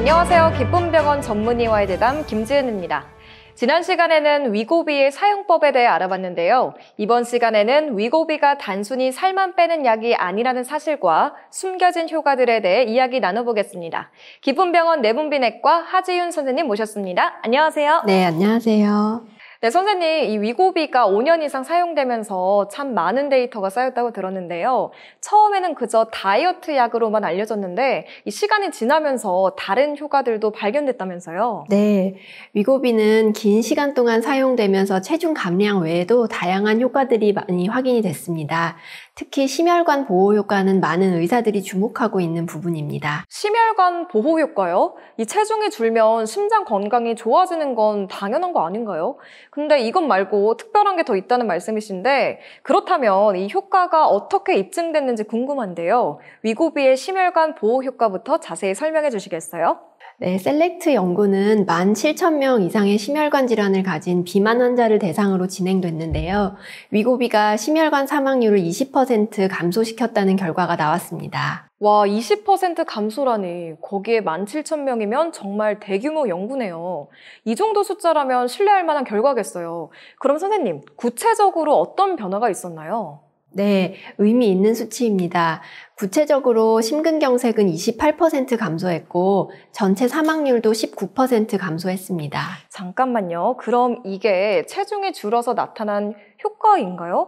안녕하세요. 기쁨병원 전문의와의 대담 김지은입니다. 지난 시간에는 위고비의 사용법에 대해 알아봤는데요. 이번 시간에는 위고비가 단순히 살만 빼는 약이 아니라는 사실과 숨겨진 효과들에 대해 이야기 나눠보겠습니다. 기쁨병원 내분비내과 하지윤 선생님 모셨습니다. 안녕하세요. 네, 안녕하세요. 네, 선생님, 이 위고비가 5년 이상 사용되면서 참 많은 데이터가 쌓였다고 들었는데요. 처음에는 그저 다이어트 약으로만 알려졌는데 이 시간이 지나면서 다른 효과들도 발견됐다면서요? 네, 위고비는 긴 시간 동안 사용되면서 체중 감량 외에도 다양한 효과들이 많이 확인이 됐습니다. 특히 심혈관 보호 효과는 많은 의사들이 주목하고 있는 부분입니다. 심혈관 보호 효과요? 이 체중이 줄면 심장 건강이 좋아지는 건 당연한 거 아닌가요? 근데 이것 말고 특별한 게 더 있다는 말씀이신데 그렇다면 이 효과가 어떻게 입증됐는지 궁금한데요. 위고비의 심혈관 보호 효과부터 자세히 설명해 주시겠어요? 네, 셀렉트 연구는 17,000명 이상의 심혈관 질환을 가진 비만 환자를 대상으로 진행됐는데요. 위고비가 심혈관 사망률을 20% 감소시켰다는 결과가 나왔습니다. 와, 20% 감소라니. 거기에 17,000명이면 정말 대규모 연구네요. 이 정도 숫자라면 신뢰할 만한 결과겠어요. 그럼 선생님, 구체적으로 어떤 변화가 있었나요? 네, 의미 있는 수치입니다. 구체적으로 심근경색은 28% 감소했고 전체 사망률도 19% 감소했습니다. 잠깐만요. 그럼 이게 체중이 줄어서 나타난 효과인가요?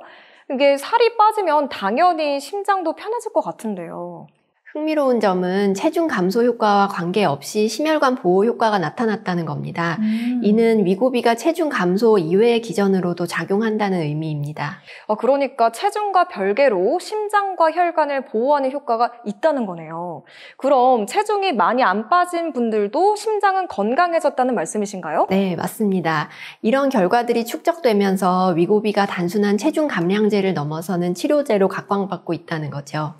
이게 살이 빠지면 당연히 심장도 편해질 것 같은데요. 흥미로운 점은 체중 감소 효과와 관계없이 심혈관 보호 효과가 나타났다는 겁니다. 이는 위고비가 체중 감소 이외의 기전으로도 작용한다는 의미입니다. 그러니까 체중과 별개로 심장과 혈관을 보호하는 효과가 있다는 거네요. 그럼 체중이 많이 안 빠진 분들도 심장은 건강해졌다는 말씀이신가요? 네, 맞습니다. 이런 결과들이 축적되면서 위고비가 단순한 체중 감량제를 넘어서는 치료제로 각광받고 있다는 거죠.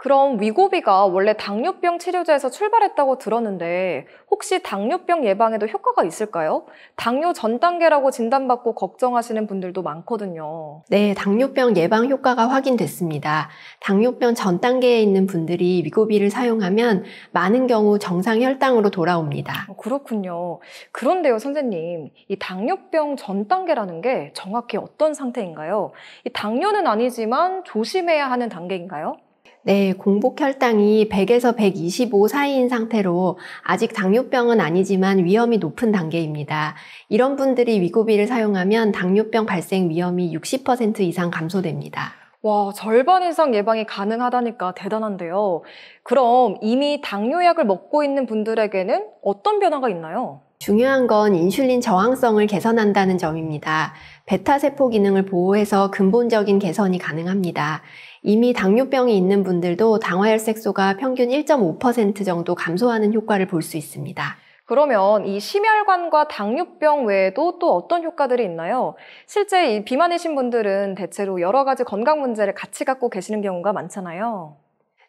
그럼 위고비가 원래 당뇨병 치료제에서 출발했다고 들었는데 혹시 당뇨병 예방에도 효과가 있을까요? 당뇨 전 단계라고 진단받고 걱정하시는 분들도 많거든요. 네, 당뇨병 예방 효과가 확인됐습니다. 당뇨병 전 단계에 있는 분들이 위고비를 사용하면 많은 경우 정상 혈당으로 돌아옵니다. 그렇군요. 그런데요, 선생님, 이 당뇨병 전 단계라는 게 정확히 어떤 상태인가요? 이 당뇨는 아니지만 조심해야 하는 단계인가요? 네, 공복 혈당이 100에서 125 사이인 상태로 아직 당뇨병은 아니지만 위험이 높은 단계입니다. 이런 분들이 위고비를 사용하면 당뇨병 발생 위험이 60% 이상 감소됩니다. 와, 절반 이상 예방이 가능하다니까 대단한데요. 그럼 이미 당뇨약을 먹고 있는 분들에게는 어떤 변화가 있나요? 중요한 건 인슐린 저항성을 개선한다는 점입니다. 베타세포 기능을 보호해서 근본적인 개선이 가능합니다. 이미 당뇨병이 있는 분들도 당화혈색소가 평균 1.5% 정도 감소하는 효과를 볼 수 있습니다. 그러면 이 심혈관과 당뇨병 외에도 또 어떤 효과들이 있나요? 실제 이 비만이신 분들은 대체로 여러 가지 건강 문제를 같이 갖고 계시는 경우가 많잖아요.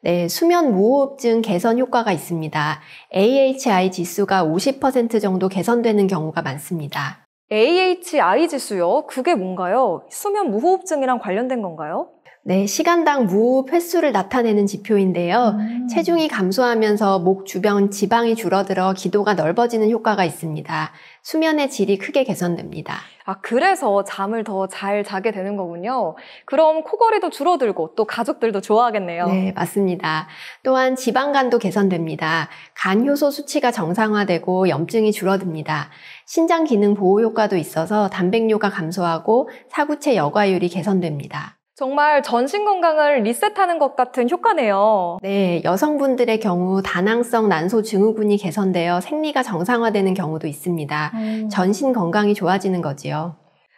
네, 수면 무호흡증 개선 효과가 있습니다. AHI 지수가 50% 정도 개선되는 경우가 많습니다. AHI 지수요? 그게 뭔가요? 수면 무호흡증이랑 관련된 건가요? 네, 시간당 무호흡 횟수를 나타내는 지표인데요. 체중이 감소하면서 목 주변 지방이 줄어들어 기도가 넓어지는 효과가 있습니다. 수면의 질이 크게 개선됩니다. 그래서 잠을 더 잘 자게 되는 거군요. 그럼 코골이도 줄어들고 또 가족들도 좋아하겠네요. 네, 맞습니다. 또한 지방간도 개선됩니다. 간 효소 수치가 정상화되고 염증이 줄어듭니다. 신장 기능 보호 효과도 있어서 단백뇨가 감소하고 사구체 여과율이 개선됩니다. 정말 전신 건강을 리셋하는 것 같은 효과네요. 네, 여성분들의 경우 다낭성 난소 증후군이 개선되어 생리가 정상화되는 경우도 있습니다. 전신 건강이 좋아지는 거지요.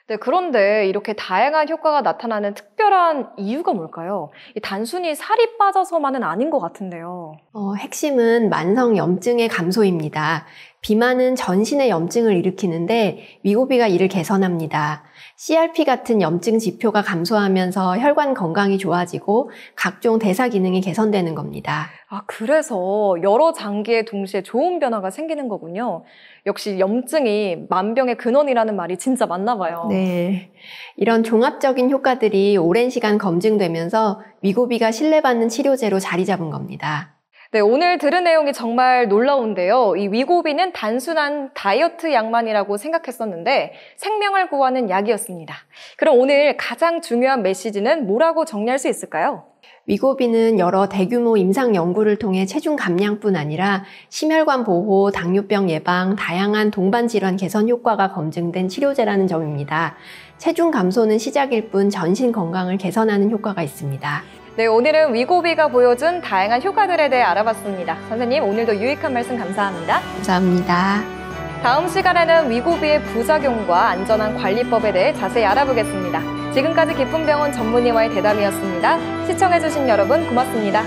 네, 그런데 이렇게 다양한 효과가 나타나는 특별한 이유가 뭘까요? 단순히 살이 빠져서만은 아닌 것 같은데요. 핵심은 만성 염증의 감소입니다. 비만은 전신의 염증을 일으키는데 위고비가 이를 개선합니다. CRP 같은 염증 지표가 감소하면서 혈관 건강이 좋아지고 각종 대사 기능이 개선되는 겁니다. 그래서 여러 장기에 동시에 좋은 변화가 생기는 거군요. 역시 염증이 만병의 근원이라는 말이 진짜 맞나 봐요. 네, 이런 종합적인 효과들이 오랜 시간 검증되면서 위고비가 신뢰받는 치료제로 자리 잡은 겁니다. 네, 오늘 들은 내용이 정말 놀라운데요. 이 위고비는 단순한 다이어트 약만이라고 생각했었는데 생명을 구하는 약이었습니다. 그럼 오늘 가장 중요한 메시지는 뭐라고 정리할 수 있을까요? 위고비는 여러 대규모 임상 연구를 통해 체중 감량뿐 아니라 심혈관 보호, 당뇨병 예방, 다양한 동반 질환 개선 효과가 검증된 치료제라는 점입니다. 체중 감소는 시작일 뿐 전신 건강을 개선하는 효과가 있습니다. 네, 오늘은 위고비가 보여준 다양한 효과들에 대해 알아봤습니다. 선생님, 오늘도 유익한 말씀 감사합니다. 감사합니다. 다음 시간에는 위고비의 부작용과 안전한 관리법에 대해 자세히 알아보겠습니다. 지금까지 기쁨병원 전문의와의 대담이었습니다. 시청해주신 여러분 고맙습니다.